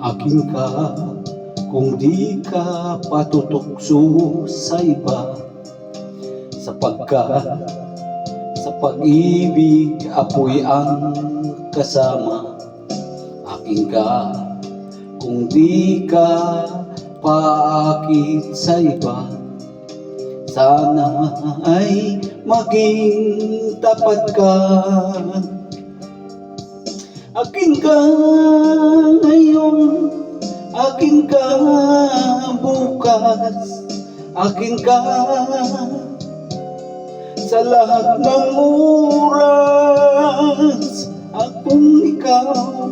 akin ka kung di ka patutukso sa iba, sapagkat sa pag-ibig apoy ang kasama. Akin ka kung di ka paakit sa iba, sana ay maging tapat ka. Akin ka ngayon, akin ka bukas, akin ka sa lahat ng oras. At kung ikaw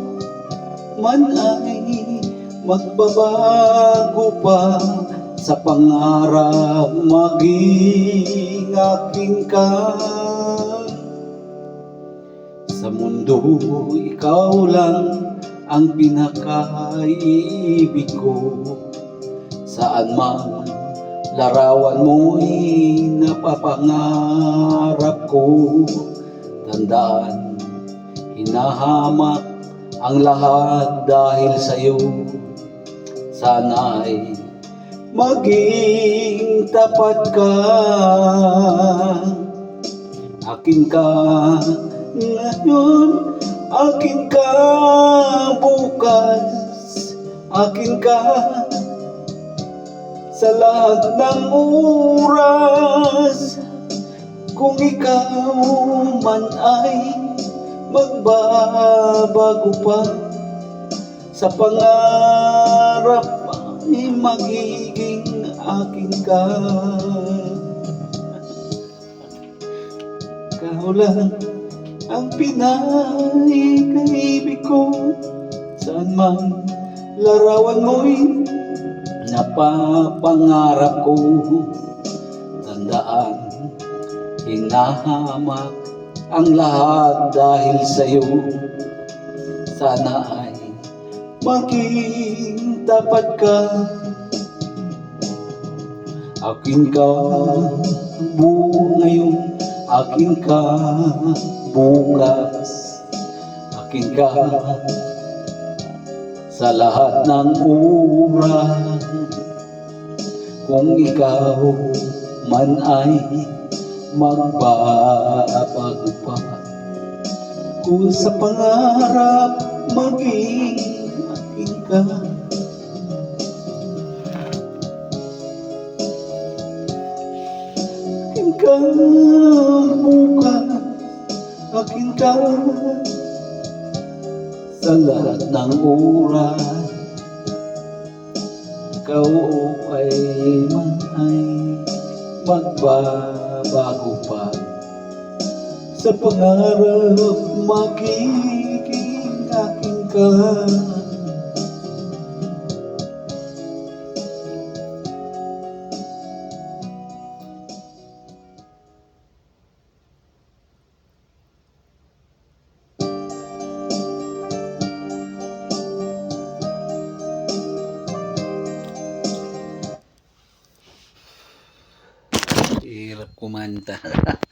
man ay magbabago pa sa pangarap, maging akin ka. Sa mundo, ikaw lang ang pinakaiibig ko. Saan man larawan mo'y napapangarap ko. Tandaan, hinahamak ang lahat dahil sa'yo. Sana'y maging tapat ka. Akin ka ngayon, akin ka bukas, akin ka sa lahat ng oras. Kung ikaw man ay magbabago pa sa pangarap, ay magiging akin ka. Ikaw lang ang pinakaiibig ko. Saan man larawan mo'y napapangarap ko. Tandaan, hinahamak ang lahat dahil sa'yo. Sana ay maging tapat ka. Akin ka ngayon, akin ka bukas, akin ka sa lahat ng oras. Kung ikaw man ay magbabago pa, kung sa pangarap, maging akin ka. Akin ka bukas, akin ka sa lahat ng oras. Ikaw ay magbabago pa sa pangarap, magiging akin ka. Hirap kumanta.